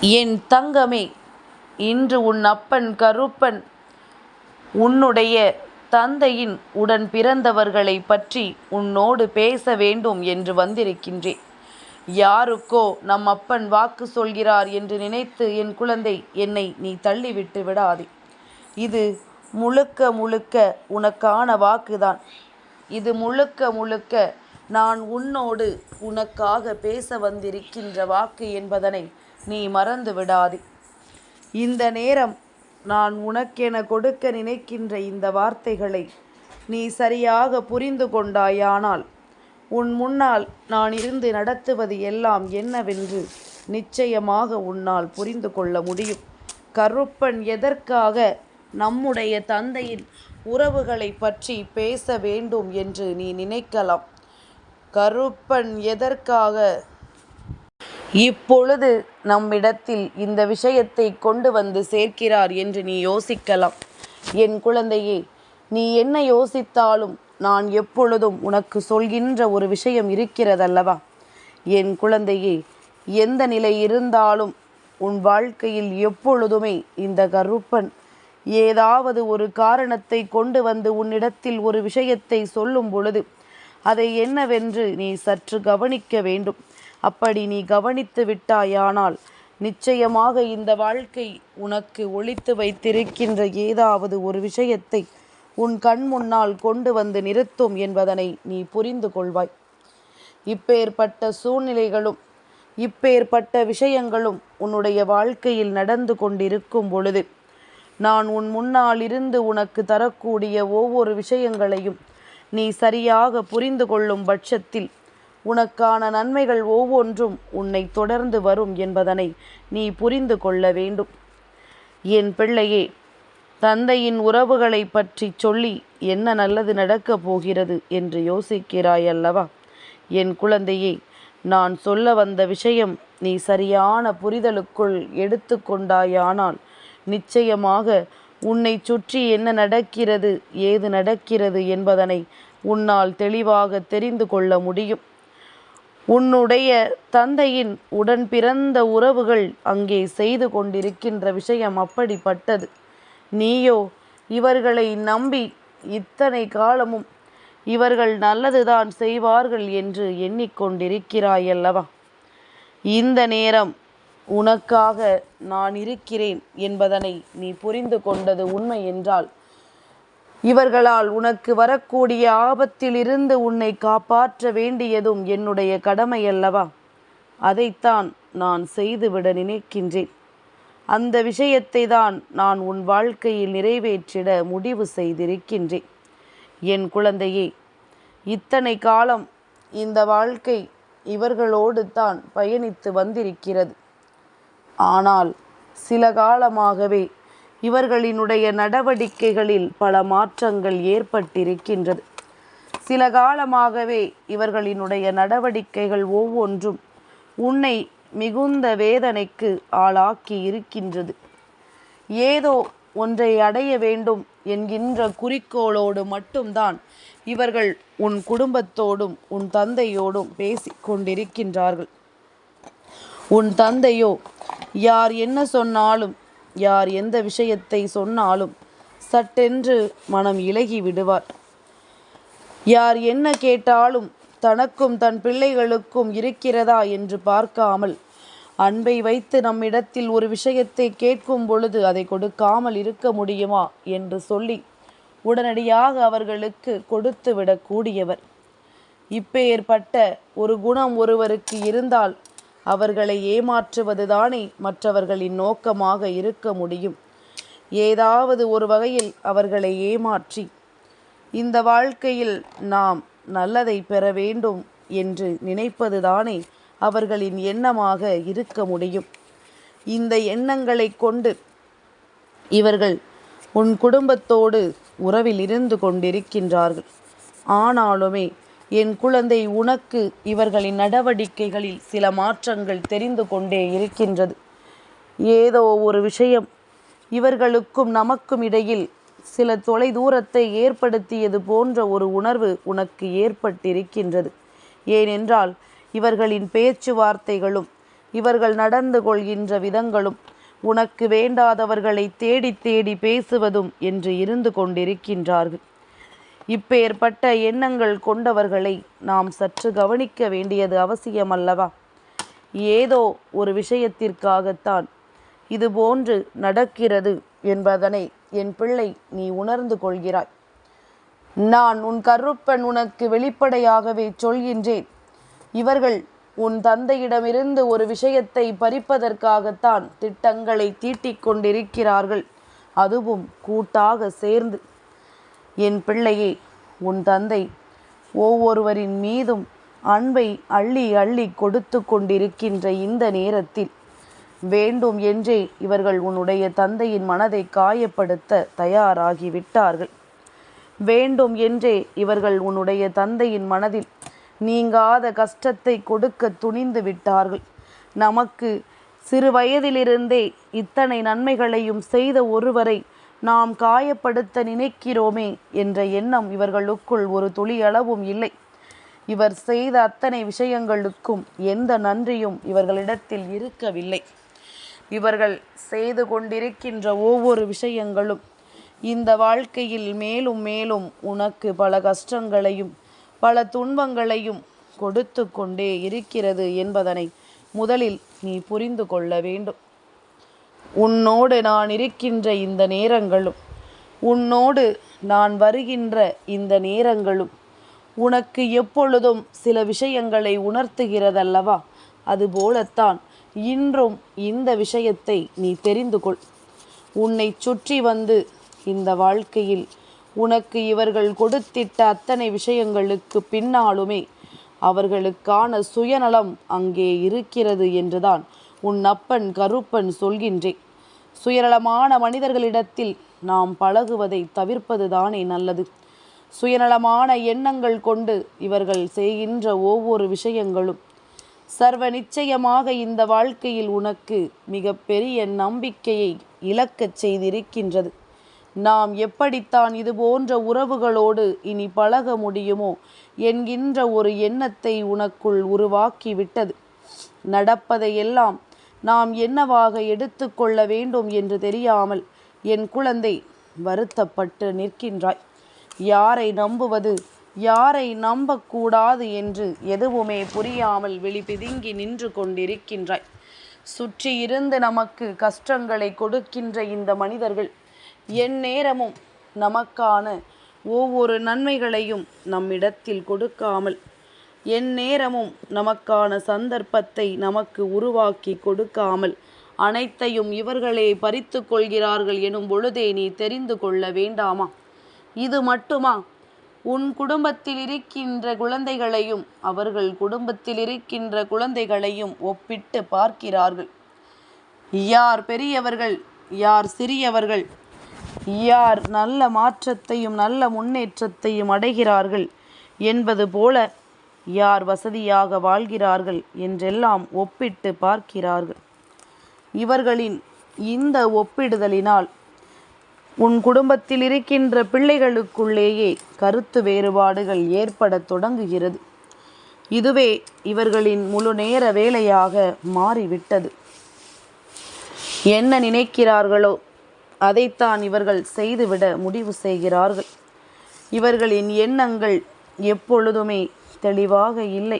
என் தங்கமே, இன்று உன் அப்பன் கருப்பன் உன்னுடைய தந்தையின் உடன் பிறந்தவர்களைப் பற்றி உன்னோடு பேச வேண்டும் என்று வந்திருக்கின்றேன். யாருக்கோ நம் அப்பன் வாக்கு சொல்கிறார் என்று நினைத்து என் குழந்தை என்னை நீ தள்ளிவிட்டு விடாதே. இது முழுக்க முழுக்க உனக்கான வாக்குதான். இது முழுக்க முழுக்க நான் உன்னோடு உனக்காக பேச வந்திருக்கின்ற வாக்கு என்பதனை நீ மறந்து விடாதே. இந்த நேரம் நான் உனக்கென கொடுக்க நினைக்கின்ற இந்த வார்த்தைகளை நீ சரியாக புரிந்து கொண்டாயானால் உன் முன்னால் நான் இருந்து நடத்துவது எல்லாம் என்னவென்று நிச்சயமாக உன்னால் புரிந்து கொள்ள முடியும். கருப்பன் எதற்காக நம்முடைய தந்தையின் உறவுகளை பற்றி பேச வேண்டும் என்று நீ நினைக்கலாம். கருப்பன் எதற்காக இப்பொழுது நம்மிடத்தில் இந்த விஷயத்தை கொண்டு வந்து சேர்க்கிறார் என்று நீ யோசிக்கலாம். என் குழந்தையே, நீ என்ன யோசித்தாலும் நான் எப்பொழுதும் உனக்கு சொல்கின்ற ஒரு விஷயம் இருக்கிறதல்லவா? என் குழந்தையே, எந்த நிலை இருந்தாலும் உன் வாழ்க்கையில் எப்பொழுதுமே இந்த கருப்பன் ஏதாவது ஒரு காரணத்தை கொண்டு வந்து உன்னிடத்தில் ஒரு விஷயத்தை சொல்லும் பொழுது அதை என்னவென்று நீ சற்று கவனிக்க வேண்டும். அப்படி நீ கவனித்து விட்டாயானால் நிச்சயமாக இந்த வாழ்க்கை உனக்கு ஒளித்து வைத்திருக்கின்ற ஏதாவது ஒரு விஷயத்தை உன் கண் முன்னால் கொண்டு வந்து நிறுத்தும் என்பதனை நீ புரிந்து கொள்வாய். இப்பேற்பட்ட சூழ்நிலைகளும் இப்பேற்பட்ட விஷயங்களும் உன்னுடைய வாழ்க்கையில் நடந்து கொண்டிருக்கும் பொழுது நான் உன் முன்னால் இருந்து உனக்கு தரக்கூடிய ஒவ்வொரு விஷயங்களையும் நீ சரியாக புரிந்து கொள்ளும் பட்சத்தில் உனக்கான நன்மைகள் ஒவ்வொன்றும் உன்னை தொடர்ந்து வரும் என்பதனை நீ புரிந்து கொள்ள வேண்டும். என் பிள்ளையே, தந்தையின் உறவுகளை பற்றி சொல்லி என்ன நல்லது நடக்கப் போகிறது என்று யோசிக்கிறாய் அல்லவா? என் குழந்தையே, நான் சொல்ல வந்த விஷயம் நீ சரியான புரிதலுக்குள் எடுத்து கொண்டாயானால் நிச்சயமாக உன்னை சுற்றி என்ன நடக்கிறது, ஏது நடக்கிறது என்பதனை உன்னால் தெளிவாக தெரிந்து கொள்ள முடியும். உன்னுடைய தந்தையின் உடன் பிறந்த உறவுகள் அங்கே செய்து கொண்டிருக்கின்ற விஷயம் அப்படிப்பட்டது. நீயோ இவர்களை நம்பி இத்தனை காலமும் இவர்கள் நல்லதுதான் செய்வார்கள் என்று எண்ணிக்கொண்டிருக்கிறாயல்லவா? இந்த நேரம் உனக்காக நான் இருக்கிறேன் என்பதனை நீ புரிந்து கொண்டது உண்மை என்றால் இவர்களால் உனக்கு வரக்கூடிய ஆபத்திலிருந்து உன்னை காப்பாற்ற வேண்டியதும் என்னுடைய கடமை அல்லவா? அதைத்தான் நான் செய்துவிட நினைக்கின்றேன். அந்த விஷயத்தை தான் நான் உன் வாழ்க்கையில் நிறைவேற்றிட முடிவு செய்திருக்கின்றேன். என் குழந்தையே, இத்தனை காலம் இந்த வாழ்க்கை இவர்களோடு தான் பயணித்து வந்திருக்கிறது. ஆனால் சில காலமாகவே இவர்களினுடைய நடவடிக்கைகளில் பல மாற்றங்கள் ஏற்பட்டிருக்கின்றது. சில காலமாகவே இவர்களினுடைய நடவடிக்கைகள் ஒவ்வொன்றும் உன்னை மிகுந்த வேதனைக்கு ஆளாக்கி இருக்கின்றது. ஏதோ ஒன்றை அடைய வேண்டும் என்கின்ற குறிக்கோளோடு மட்டும்தான் இவர்கள் உன் குடும்பத்தோடும் உன் தந்தையோடும் பேசிக்கொண்டிருக்கின்றார்கள். உன் தந்தையோ யார் என்ன சொன்னாலும் யார் எந்த விஷயத்தை சொன்னாலும் சட்டென்று மனம் இலகி விடுவார். யார் என்ன கேட்டாலும் தனக்கும் தன் பிள்ளைகளுக்கும் இருக்கிறதா என்று பார்க்காமல் அன்பை வைத்து நம்மிடத்தில் ஒரு விஷயத்தை கேட்கும் பொழுது அதை கொடுக்காமல் இருக்க முடியுமா என்று சொல்லி உடனடியாக அவர்களுக்கு கொடுத்து விடக்கூடியவர். இப்பேற்பட்ட ஒரு குணம் ஒருவருக்கு இருந்தால் அவர்களை ஏமாற்றுவதுதானே மற்றவர்களின் நோக்கமாக இருக்க முடியும். ஏதாவது ஒரு வகையில் அவர்களை ஏமாற்றி இந்த வாழ்க்கையில் நாம் நல்லதை பெற வேண்டும் என்று நினைப்பதுதானே அவர்களின் எண்ணமாக இருக்க முடியும். இந்த எண்ணங்களை கொண்டு இவர்கள் உன் குடும்பத்தோடு உறவில் இருந்து கொண்டிருக்கின்றார்கள். ஆனாலுமே என் குழந்தை, உனக்கு இவர்களின் நடவடிக்கைகளில் சில மாற்றங்கள் தெரிந்து கொண்டே இருக்கின்றது. ஏதோ ஒரு விஷயம் இவர்களுக்கும் நமக்கும் இடையில் சில தொலைதூரத்தை ஏற்படுத்தியது போன்ற ஒரு உணர்வு உனக்கு ஏற்பட்டிருக்கின்றது. ஏனென்றால் இவர்களின் பேச்சுவார்த்தைகளும் இவர்கள் நடந்து கொள்கின்ற விதங்களும் உனக்கு வேண்டாதவர்களை தேடி தேடி பேசுவதும் என்று இருந்து கொண்டிருக்கின்றார்கள். இப்பேற்பட்ட எண்ணங்கள் கொண்டவர்களை நாம் சற்று கவனிக்க வேண்டியது அவசியமல்லவா? ஏதோ ஒரு விஷயத்திற்காகத்தான் இதுபோன்று நடக்கிறது என்பதனை என் பிள்ளை நீ உணர்ந்து கொள்கிறாய். நான் உன் கருப்பன் உனக்கு வெளிப்படையாகவே சொல்கின்றேன். இவர்கள் உன் தந்தையிடமிருந்து ஒரு விஷயத்தை பறிப்பதற்காகத்தான் திட்டங்களை தீட்டிக் கொண்டிருக்கிறார்கள், அதுவும் கூட்டாக சேர்ந்து. என் பிள்ளையே, உன் தந்தை ஒவ்வொருவரின் மீதும் அன்பை அள்ளி அள்ளி கொடுத்து கொண்டிருக்கின்ற இந்த நேரத்தில் வேண்டும் என்றே இவர்கள் உன்னுடைய தந்தையின் மனதை காயப்படுத்த தயாராகிவிட்டார்கள். வேண்டும் என்றே இவர்கள் உன்னுடைய தந்தையின் மனதில் நீங்காத கஷ்டத்தை கொடுக்க துணிந்து விட்டார்கள். நமக்கு சிறு வயதிலிருந்தே இத்தனை நன்மைகளையும் செய்த ஒருவரை நாம் காயப்படுத்த நினைக்கிறோமே என்ற எண்ணம் இவர்களுக்குள் ஒரு துளியளவும் இல்லை. இவர் செய்த அத்தனை விஷயங்களுக்கும் எந்த நன்றியும் இவர்களிடத்தில் இருக்கவில்லை. இவர்கள் செய்து கொண்டிருக்கின்ற ஒவ்வொரு விஷயங்களும் இந்த வாழ்க்கையில் மேலும் மேலும் உனக்கு பல கஷ்டங்களையும் பல துன்பங்களையும் கொடுத்து கொண்டே இருக்கிறது என்பதனை முதலில் நீ புரிந்து கொள்ள வேண்டும். உன்னோடு நான் இருக்கின்ற இந்த நேரங்களும் உன்னோடு நான் வருகின்ற இந்த நேரங்களும் உனக்கு எப்பொழுதும் சில விஷயங்களை உணர்த்துகிறதல்லவா? அதுபோலத்தான் இன்றும் இந்த விஷயத்தை நீ தெரிந்து கொள். உன்னை சுற்றி வந்து இந்த வாழ்க்கையில் உனக்கு இவர்கள் கொடுத்திட்ட அத்தனை விஷயங்களுக்கு பின்னாலுமே அவர்களுக்கான சுயநலம் அங்கே இருக்கிறது என்றுதான் உன் அப்பன் கருப்பன் சொல்கின்றேன். சுயநலமான மனிதர்களிடத்தில் நாம் பழகுவதை தவிர்ப்பதுதானே நல்லது. சுயநலமான எண்ணங்கள் கொண்டு இவர்கள் செய்கின்ற ஒவ்வொரு விஷயங்களும் சர்வ நிச்சயமாக இந்த வாழ்க்கையில் உனக்கு மிக பெரிய நம்பிக்கையை இழக்கச் செய்திருக்கின்றது. நாம் எப்படித்தான் இது போன்ற உறவுகளோடு இனி பழக முடியுமோ என்கின்ற ஒரு எண்ணத்தை உனக்குள் உருவாக்கி விட்டது. நடப்பதையெல்லாம் நாம் என்னவாக எடுத்துக்கொள்ள வேண்டும் என்று தெரியாமல் என் குழந்தை வருத்தப்பட்டு நிற்கின்றாய். யாரை நம்புவது, யாரை நம்பக்கூடாது என்று எதுவுமே புரியாமல் வெளிபிதுங்கி நின்று கொண்டிருக்கின்றாய். சுற்றி இருந்து நமக்கு கஷ்டங்களை கொடுக்கின்ற இந்த மனிதர்கள் எந்நேரமும் நமக்கான ஒவ்வொரு நன்மைகளையும் நம்மிடத்தில் கொடுக்காமல் எந்நேரமும் நமக்கான சந்தர்ப்பத்தை நமக்கு உருவாக்கி கொடுக்காமல் அனைத்தையும் இவர்களே பறித்து கொள்கிறார்கள் எனும் பொழுதே நீ தெரிந்து கொள்ள வேண்டாமா? இது மட்டுமா? உன் குடும்பத்தில் இருக்கின்ற குழந்தைகளையும் அவர்கள் குடும்பத்தில் இருக்கின்ற குழந்தைகளையும் ஒப்பிட்டு பார்க்கிறார்கள். யார் பெரியவர்கள், யார் சிறியவர்கள், யார் நல்ல மாற்றத்தையும் நல்ல முன்னேற்றத்தையும் அடைகிறார்கள் என்பது போல யார் வசதியாக வாழ்கிறார்கள் என்றெல்லாம் ஒப்பிட்டு பார்க்கிறார்கள். இவர்களின் இந்த ஒப்பிடுதலினால் உன் குடும்பத்தில் இருக்கின்ற பிள்ளைகளுக்குள்ளேயே கருத்து வேறுபாடுகள் ஏற்பட தொடங்குகிறது. இதுவே இவர்களின் முழு நேர வேலையாக மாறிவிட்டது. என்ன நினைக்கிறார்களோ அதைத்தான் இவர்கள் செய்துவிட முடிவு செய்கிறார்கள். இவர்களின் எண்ணங்கள் எப்பொழுதுமே தெளிவாக இல்லை.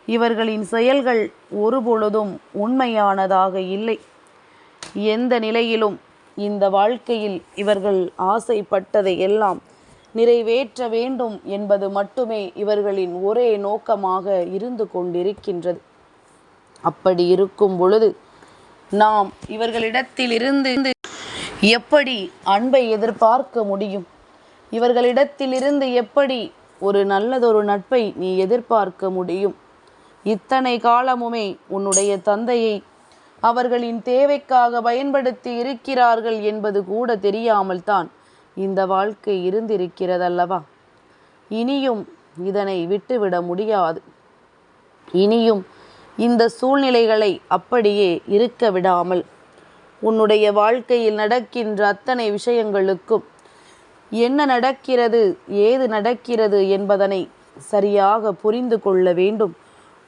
இவர்களின் செயல்கள் ஒருபொழுதும் உண்மையானதாக இல்லை. எந்த நிலையிலும் இந்த வாழ்க்கையில் இவர்கள் ஆசைப்பட்டதை எல்லாம் நிறைவேற்ற வேண்டும் என்பது மட்டுமே இவர்களின் ஒரே நோக்கமாக இருந்து கொண்டிருக்கின்றது. அப்படி இருக்கும் பொழுது நாம் இவர்களிடத்திலிருந்து எப்படி அன்பை எதிர்பார்க்க முடியும்? இவர்களிடத்திலிருந்து எப்படி ஒரு நல்லதொரு நட்பை நீ எதிர்பார்க்க முடியும்? இத்தனை காலமுமே உன்னுடைய தந்தையை அவர்களின் தேவைக்காக பயன்படுத்தி இருக்கிறார்கள் என்பது கூட தெரியாமல் தான் இந்த வாழ்க்கை இருந்திருக்கிறதல்லவா? இனியும் இதனை விட்டுவிட முடியாது. இனியும் இந்த சூழ்நிலைகளை அப்படியே இருக்க விடாமல் உன்னுடைய வாழ்க்கையில் நடக்கின்ற அத்தனை விஷயங்களுக்கும் என்ன நடக்கிறது, ஏது நடக்கிறது என்பதனை சரியாக புரிந்து கொள்ள வேண்டும்.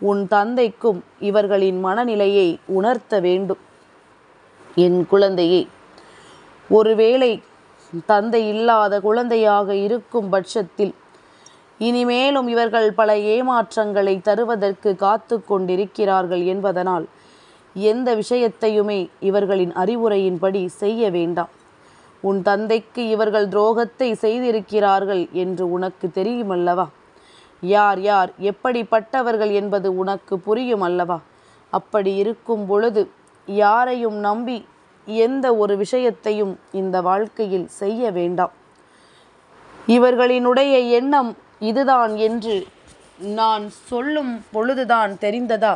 உன் தந்தைக்கும் இவர்களின் மனநிலையை உணர்த்த வேண்டும். என் குழந்தையே, ஒருவேளை தந்தை இல்லாத குழந்தையாக இருக்கும் பட்சத்தில் இனிமேலும் இவர்கள் பல ஏமாற்றங்களை தருவதற்கு காத்து கொண்டிருக்கிறார்கள் என்பதனால் எந்த விஷயத்தையுமே இவர்களின் அறிவுரையின்படி செய்ய வேண்டாம். உன் தந்தைக்கு இவர்கள் துரோகத்தை செய்திருக்கிறார்கள் என்று உனக்கு தெரியுமல்லவா? யார் யார் எப்படிப்பட்டவர்கள் என்பது உனக்கு புரியும் அல்லவா? அப்படி இருக்கும் பொழுது யாரையும் நம்பி எந்த ஒரு விஷயத்தையும் இந்த வாழ்க்கையில் செய்ய வேண்டாம். இவர்களினுடைய எண்ணம் இதுதான் என்று நான் சொல்லும் பொழுதுதான் தெரிந்ததா,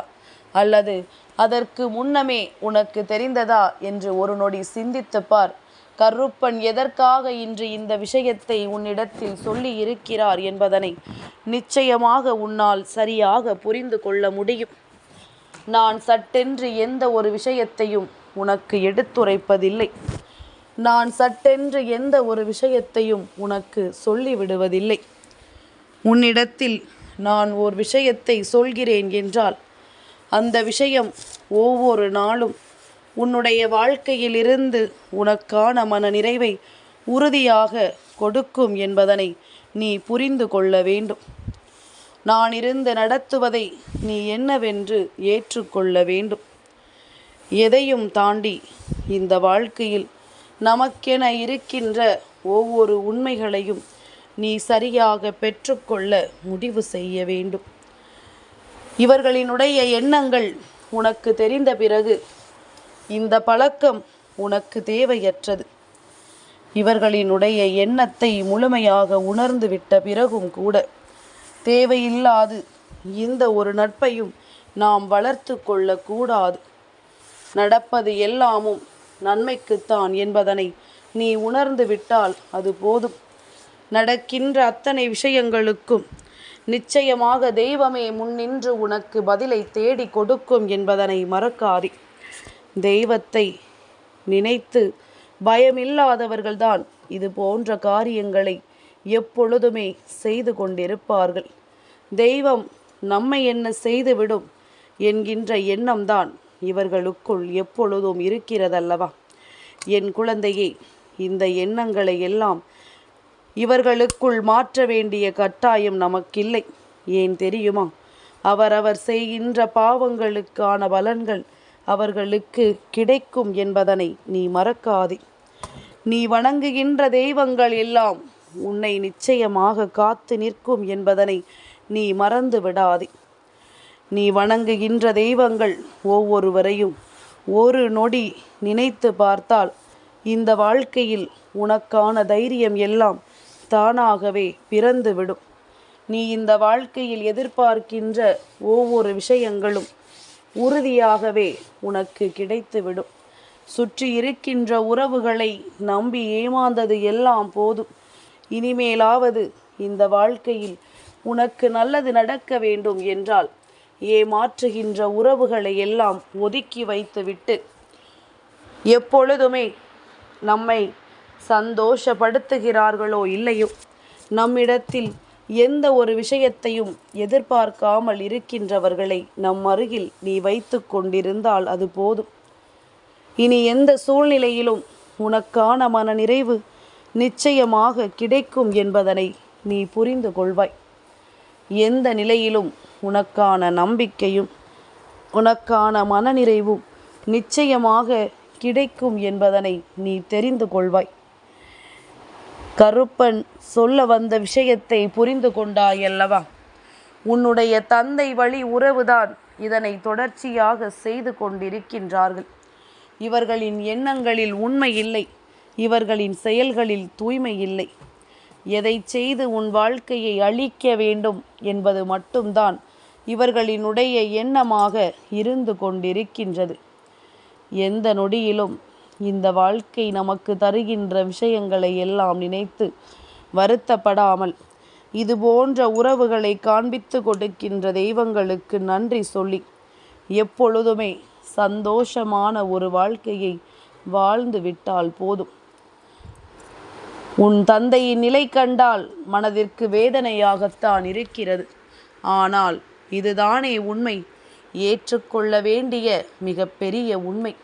அல்லது அதற்கு முன்னமே உனக்கு தெரிந்ததா என்று ஒரு நொடி சிந்தித்து பார். கருப்பன் எதற்காக இன்று இந்த விஷயத்தை உன்னிடத்தில் சொல்லி இருக்கிறார் என்பதனை நிச்சயமாக உன்னால் சரியாக புரிந்து கொள்ள முடியும். நான் சட்டென்று எந்த ஒரு விஷயத்தையும் உனக்கு எடுத்துரைப்பதில்லை. நான் சட்டென்று எந்த ஒரு விஷயத்தையும் உனக்கு சொல்லிவிடுவதில்லை. உன்னிடத்தில் நான் ஒரு விஷயத்தை சொல்கிறேன் என்றால் அந்த விஷயம் ஒவ்வொரு நாளும் உன்னுடைய வாழ்க்கையிலிருந்து உனக்கான மன நிறைவை உறுதியாக கொடுக்கும் என்பதனை நீ புரிந்து கொள்ள வேண்டும். நான் இருந்து நடத்துவதை நீ என்னவென்று ஏற்றுக்கொள்ள வேண்டும். எதையும் தாண்டி இந்த வாழ்க்கையில் நமக்கென இருக்கின்ற ஒவ்வொரு உண்மைகளையும் நீ சரியாக பெற்றுக்கொள்ள முடிவு செய்ய வேண்டும். இவர்களினுடைய எண்ணங்கள் உனக்கு தெரிந்த பிறகு இந்த பழக்கம் உனக்கு தேவையற்றது. இவர்களினுடைய எண்ணத்தை முழுமையாக உணர்ந்து விட்ட பிறகும் கூட தேவையில்லாது இந்த ஒரு நட்பையும் நாம் வளர்த்து கொள்ளக்கூடாது. நடப்பது எல்லாமும் நன்மைக்குத்தான் என்பதனை நீ உணர்ந்து விட்டால் அது போதும். நடக்கின்ற அத்தனை விஷயங்களுக்கும் நிச்சயமாக தெய்வமே முன்னின்று உனக்கு பதிலை தேடி கொடுக்கும் என்பதனை மறக்காதே. தெய்வத்தை நினைத்து பயமில்லாதவர்கள்தான் இது போன்ற காரியங்களை எப்பொழுதுமே செய்து கொண்டிருப்பார்கள். தெய்வம் நம்மை என்ன செய்துவிடும் என்கின்ற எண்ணம்தான் இவர்களுக்குள் எப்பொழுதும் இருக்கிறதல்லவா? என் குழந்தையே, இந்த எண்ணங்களை எல்லாம் இவர்களுக்குள் மாற்ற வேண்டிய கட்டாயம் நமக்கில்லை. ஏன் தெரியுமா? அவரவர் செய்கின்ற பாவங்களுக்கான பலன்கள் அவர்களுக்கு கிடைக்கும் என்பதனை நீ மறக்காதே. நீ வணங்குகின்ற தெய்வங்கள் எல்லாம் உன்னை நிச்சயமாக காத்து நிற்கும் என்பதனை நீ மறந்து விடாதே. நீ வணங்குகின்ற தெய்வங்கள் ஒவ்வொருவரையும் ஒரு நொடி நினைத்து பார்த்தால் இந்த வாழ்க்கையில் உனக்கான தைரியம் எல்லாம் தானாகவே பிறந்துவிடும். நீ இந்த வாழ்க்கையில் எதிர்பார்க்கின்ற ஒவ்வொரு விஷயங்களும் உறுதியாகவே உனக்கு கிடைத்துவிடும். சுற்றி இருக்கின்ற உறவுகளை நம்பி ஏமாந்தது எல்லாம் போதும். இனிமேலாவது இந்த வாழ்க்கையில் உனக்கு நல்லது நடக்க வேண்டும் என்றால் ஏமாற்றுகின்ற உறவுகளை எல்லாம் ஒதுக்கி வைத்துவிட்டு எப்பொழுதுமே நம்மை சந்தோஷப்படுத்துகிறார்களோ இல்லையோ, நம்மிடத்தில் எந்த ஒரு விஷயத்தையும் எதிர்பார்க்காமல் இருக்கின்றவர்களை நம் அருகில் நீ வைத்து கொண்டிருந்தால் அது போதும். இனி எந்த சூழ்நிலையிலும் உனக்கான மன நிறைவு நிச்சயமாக கிடைக்கும் என்பதனை நீ புரிந்து கொள்வாய். எந்த நிலையிலும் உனக்கான நம்பிக்கையும் உனக்கான மனநிறைவும் நிச்சயமாக கிடைக்கும் என்பதனை நீ தெரிந்து கொள்வாய். கருப்பன் சொல்ல வந்த விஷயத்தை புரிந்து கொண்டாயல்லவா? உன்னுடைய தந்தை வழி உறவுதான் இதனை தொடர்ச்சியாக செய்து கொண்டிருக்கின்றார்கள். இவர்களின் எண்ணங்களில் உண்மை இல்லை, இவர்களின் செயல்களில் தூய்மை இல்லை. எதை செய்து உன் வாழ்க்கையை அழிக்க வேண்டும் என்பது மட்டும்தான் இவர்களினுடைய எண்ணமாக இருந்து கொண்டிருக்கின்றது. எந்த நொடியிலும் இந்த வாழ்க்கை நமக்கு தருகின்ற விஷயங்களை எல்லாம் நினைத்து வருத்தப்படாமல் இது போன்ற உறவுகளை காண்பித்து கொடுக்கின்ற தெய்வங்களுக்கு நன்றி சொல்லி எப்பொழுதுமே சந்தோஷமான ஒரு வாழ்க்கையை வாழ்ந்து விட்டால் போதும். உன் தந்தையின் நிலை கண்டால் மனதிற்கு வேதனையாகத்தான் இருக்கிறது. ஆனால் இதுதானே உண்மை, ஏற்றுக்கொள்ள வேண்டிய மிகப்பெரிய உண்மை.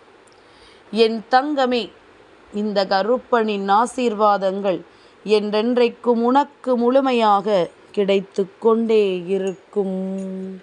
என் தங்கமே, இந்த கருப்பனின் ஆசீர்வாதங்கள் என்றென்றைக்கும் உனக்கு முழுமையாக கிடைத்து கொண்டே இருக்கும்.